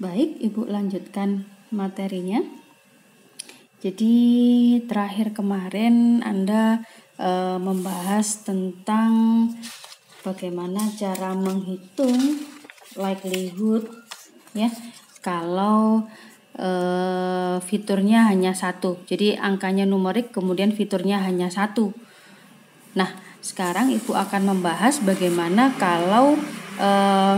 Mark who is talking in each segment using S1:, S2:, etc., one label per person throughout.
S1: Baik, Ibu lanjutkan materinya. Jadi terakhir kemarin Anda membahas tentang bagaimana cara menghitung likelihood ya kalau fiturnya hanya satu. Jadi angkanya numerik kemudian fiturnya hanya satu. Nah, sekarang Ibu akan membahas bagaimana kalau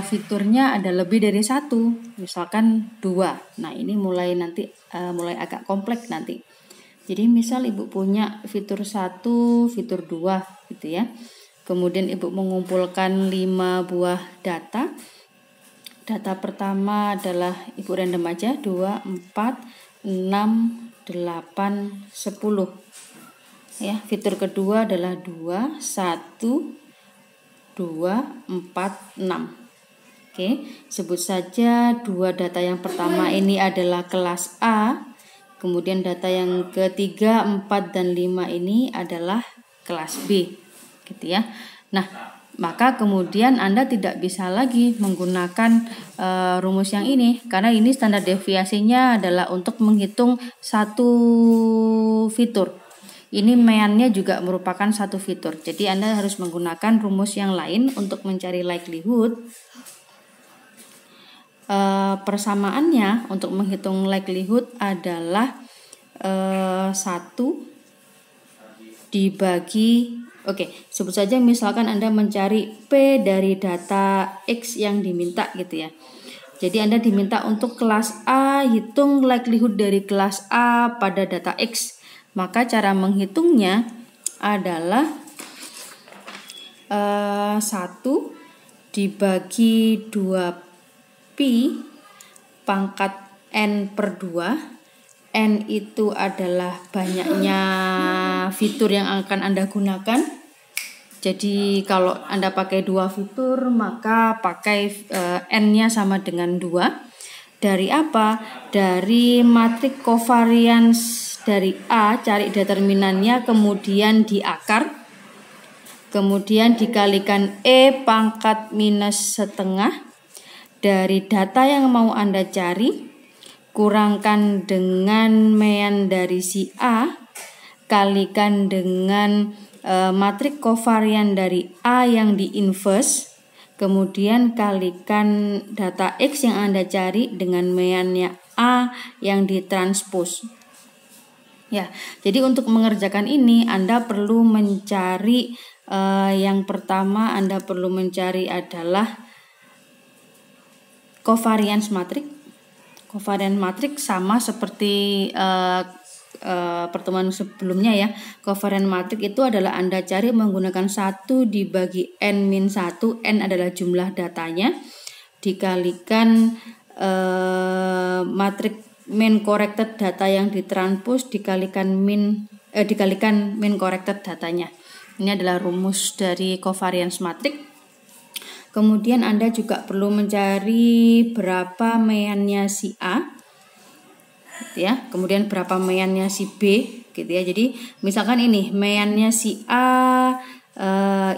S1: fiturnya ada lebih dari satu, misalkan 2. Nah, ini mulai agak kompleks nanti. Jadi misal Ibu punya fitur 1, fitur 2 gitu ya. Kemudian Ibu mengumpulkan 5 buah data. Data pertama adalah Ibu random aja 2, 4, 6, 8, 10. Ya, fitur kedua adalah 2, 1, 2, 4, 6. Oke, sebut saja dua data yang pertama ini adalah kelas A. Kemudian data yang ketiga, 4 dan 5 ini adalah kelas B. Gitu ya. Nah, maka kemudian Anda tidak bisa lagi menggunakan rumus yang ini karena ini standar deviasinya adalah untuk menghitung satu fitur. Ini meannya juga merupakan satu fitur. Jadi Anda harus menggunakan rumus yang lain untuk mencari likelihood. Persamaannya untuk menghitung likelihood adalah 1 dibagi, sebut saja misalkan Anda mencari P dari data X yang diminta gitu ya. Jadi Anda diminta untuk kelas A, hitung likelihood dari kelas A pada data X. Maka cara menghitungnya adalah 1 dibagi 2 Pi pangkat N per 2. N itu adalah banyaknya fitur yang akan Anda gunakan. Jadi kalau Anda pakai 2 fitur maka pakai N-nya sama dengan 2. Dari apa? Dari matrik covariance dari A, cari determinannya, kemudian diakar, kemudian dikalikan E pangkat minus setengah dari data yang mau Anda cari, kurangkan dengan mean dari si A, kalikan dengan matrik covarian dari A yang di-inverse, kemudian kalikan data X yang Anda cari dengan meannya A yang ditranspose. Ya, jadi untuk mengerjakan ini Anda perlu mencari yang pertama Anda perlu mencari adalah covariance matrix. Covariance matrix sama seperti pertemuan sebelumnya ya. Covariance matrix itu adalah Anda cari menggunakan 1 dibagi N-1. N adalah jumlah datanya dikalikan matrix mean corrected data yang ditranspose dikalikan mean corrected datanya. Ini adalah rumus dari covariance matrix. Kemudian Anda juga perlu mencari berapa meannya si A, gitu ya. Kemudian berapa meannya si B, gitu ya. Jadi misalkan ini meannya si A,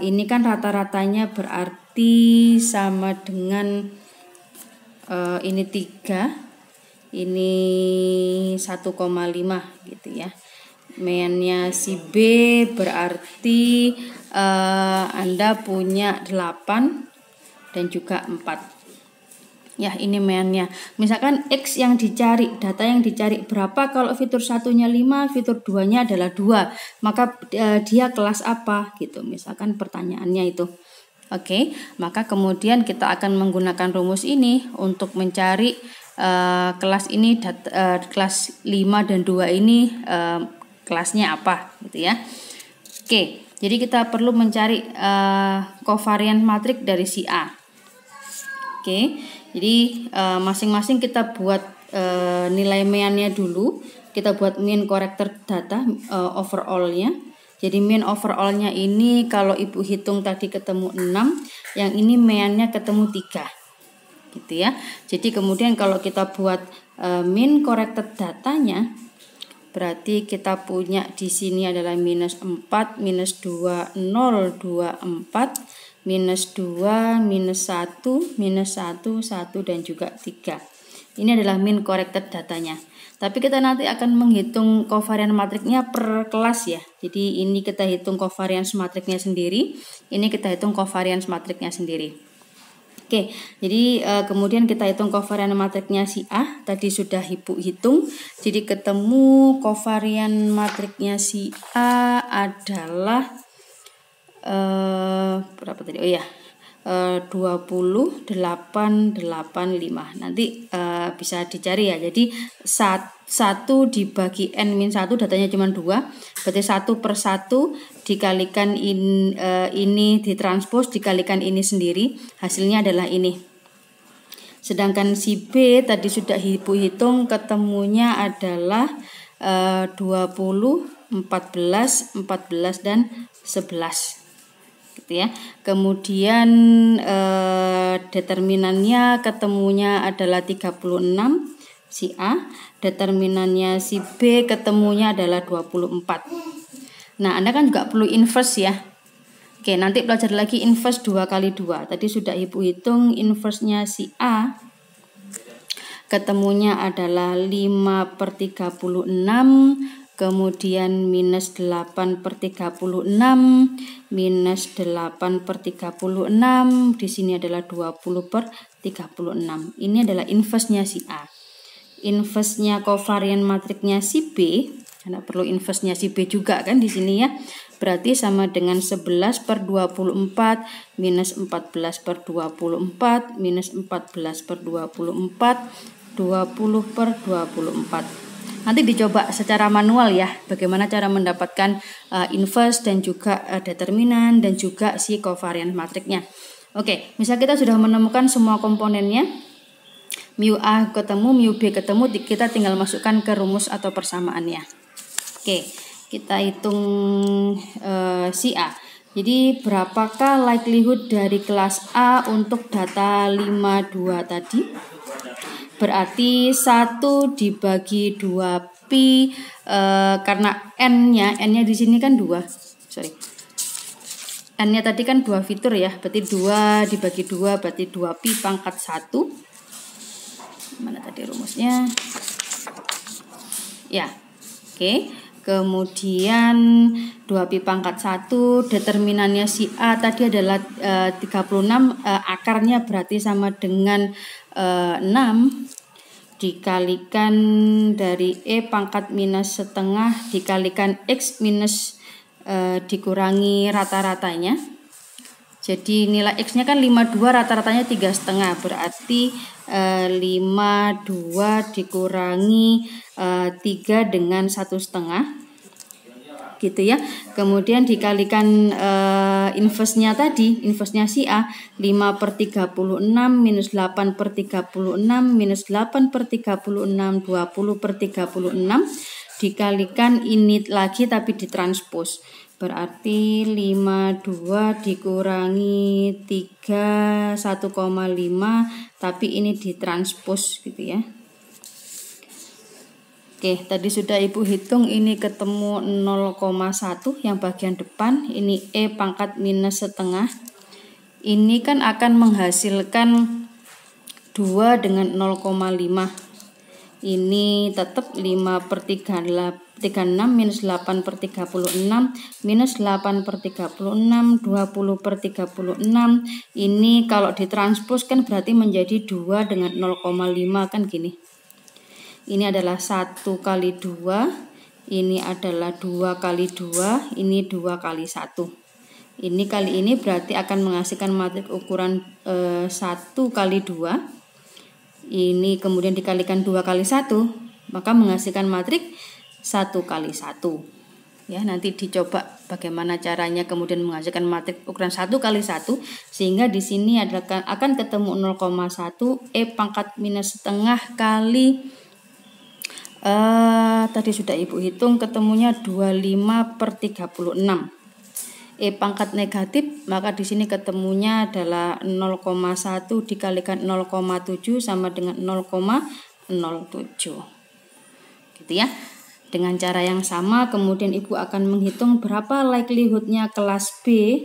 S1: ini kan rata-ratanya berarti sama dengan ini 3. Ini 1,5 gitu ya. Meannya si B berarti Anda punya 8 dan juga 4. Ya, ini meannya. Misalkan X yang dicari, data yang dicari berapa kalau fitur satunya 5, fitur 2-nya adalah 2. Maka dia kelas apa gitu. Misalkan pertanyaannya itu. Oke, maka kemudian kita akan menggunakan rumus ini untuk mencari kelas ini kelas 5 dan 2 ini kelasnya apa gitu ya. Oke, jadi kita perlu mencari covariance matrix dari si A. Oke, jadi masing-masing kita buat nilai meannya dulu. Kita buat mean corrected data overall-nya. Jadi mean overall-nya ini kalau Ibu hitung tadi ketemu 6, yang ini meannya ketemu 3. Gitu ya. Jadi kemudian kalau kita buat mean corrected datanya, berarti kita punya di sini adalah minus 4, minus 2, 0, 2, 4, minus 2, minus 1, minus 1, 1 dan juga 3. Ini adalah mean corrected datanya. Tapi kita nanti akan menghitung covariance matriknya per kelas ya. Jadi ini kita hitung covariance matriknya sendiri, ini kita hitung covariance matriknya sendiri. Oke, jadi kemudian kita hitung covariance matriknya si A, tadi sudah Ibu hitung. Jadi ketemu covariance matriknya si A adalah berapa tadi? Oh ya, 2885. Nanti bisa dicari ya. Jadi 1 dibagi n-1 datanya cuma 2, berarti 1/1 dikalikan ini ditranspos dikalikan ini sendiri, hasilnya adalah ini. Sedangkan si B tadi sudah Ibu hitung, ketemunya adalah 20, 14, 14 dan 11. Gitu ya. Kemudian determinannya ketemunya adalah 36 si A, determinannya si B ketemunya adalah 24. Nah, Anda kan juga perlu inverse ya. Oke, nanti belajar lagi inverse 2 kali 2. Tadi sudah Ibu hitung inverse-nya si A. Ketemunya adalah 5/36, kemudian minus 8/36, minus 8/36, di sini adalah 20/36. Ini adalah inverse-nya si A. Inverse-nya covariance matriknya si B, Anda perlu inverse-nya si B juga kan di sini ya. Berarti sama dengan 11/24 minus 14/24 minus 14/24 20/24. Nanti dicoba secara manual ya, bagaimana cara mendapatkan inverse dan juga determinan dan juga si covariance matriknya. Oke, misal kita sudah menemukan semua komponennya, mu A ketemu, mu B ketemu, kita tinggal masukkan ke rumus atau persamaannya. Oke, kita hitung si A. Jadi berapakah likelihood dari kelas A untuk data 52 tadi? Berarti 1 dibagi 2pi, karena n-nya di sini kan 2. N-nya tadi kan 2 fitur ya, berarti 2 dibagi 2 berarti 2pi pangkat 1. Mana tadi rumusnya? Ya. Oke. Kemudian 2pi pangkat 1, determinannya si A tadi adalah 36, akarnya berarti sama dengan 6 dikalikan dari E pangkat minus setengah dikalikan X minus dikurangi rata-ratanya. Jadi nilai X-nya kan 52, rata-ratanya 3,5, berarti 52 dikurangi 3 dengan 1,5 gitu ya. Kemudian dikalikan inverse-nya tadi, inverse-nya si A, 5/36 minus 8/36 minus 8/36 20/36 dikalikan ini lagi tapi ditranspos. Berarti 52 dikurangi 3 1,5, tapi ini ditranspos gitu ya. Oke, tadi sudah Ibu hitung, ini ketemu 0,1 yang bagian depan, ini E pangkat minus setengah. Ini kan akan menghasilkan 2 dengan 0,5. Ini tetap 5/36 minus 8/36 minus 8/36 20/36. Ini kalau ditranspos kan berarti menjadi 2 dengan 0,5 kan gini. Ini adalah 1 kali 2, ini adalah 2 kali 2, ini 2 kali 1. Ini kali ini berarti akan menghasilkan matrik ukuran 1 kali 2. Ini kemudian dikalikan 2 kali 1, maka menghasilkan matrik 1 kali 1. Ya, nanti dicoba bagaimana caranya kemudian menghasilkan matrik ukuran 1 kali 1, sehingga di sini akan ketemu 0,1 E pangkat minus setengah kali tadi sudah Ibu hitung, ketemunya 25/36. E pangkat negatif, maka di sini ketemunya adalah 0,1 dikalikan 0,7 sama dengan 0,07. Gitu ya. Dengan cara yang sama kemudian Ibu akan menghitung berapa likelihoodnya kelas B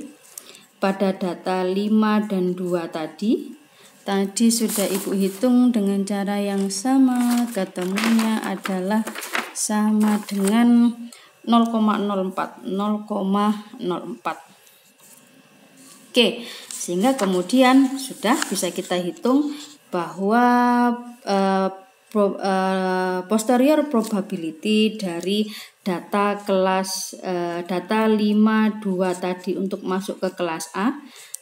S1: pada data 5 dan 2 tadi. Tadi sudah Ibu hitung dengan cara yang sama, ketemunya adalah sama dengan 0,04. Oke, sehingga kemudian sudah bisa kita hitung bahwa posterior probability dari data kelas data 52 tadi untuk masuk ke kelas A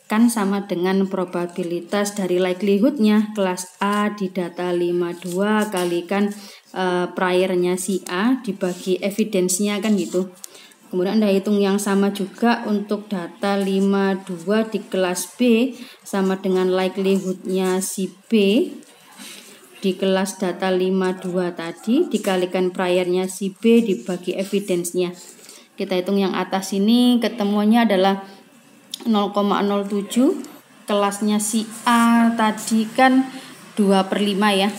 S1: kan sama dengan probabilitas dari likelihoodnya kelas A di data 52 kalikan priornya si A dibagi evidence-nya kan gitu. Kemudian Anda hitung yang sama juga untuk data 52 di kelas B sama dengan likelihoodnya si B di kelas data 52 tadi dikalikan priornya si B dibagi evidence-nya. Kita hitung yang atas ini ketemuannya adalah 0,07, kelasnya si A tadi kan 2/5 ya,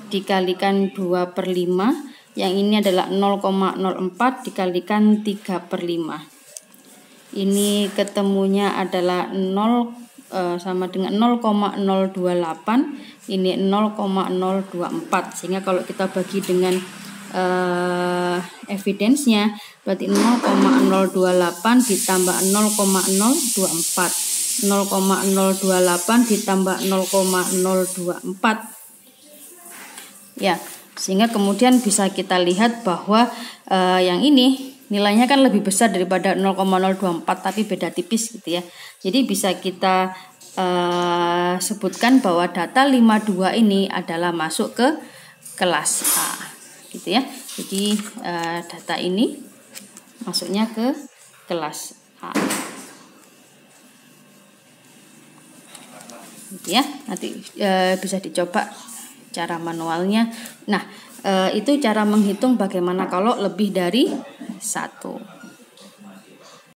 S1: dikalikan 2/5, yang ini adalah 0,04 dikalikan 3/5. Ini ketemunya adalah sama dengan 0,028, ini 0,024, sehingga kalau kita bagi dengan evidence-nya berarti 0,028 ditambah 0,024, 0,028 ditambah 0,024 ya, sehingga kemudian bisa kita lihat bahwa yang ini nilainya kan lebih besar daripada 0,024 tapi beda tipis gitu ya. Jadi bisa kita sebutkan bahwa data 52 ini adalah masuk ke kelas A gitu ya. Jadi data ini masuknya ke kelas A gitu ya. Nanti bisa dicoba cara manualnya. Nah, itu cara menghitung bagaimana kalau lebih dari 1.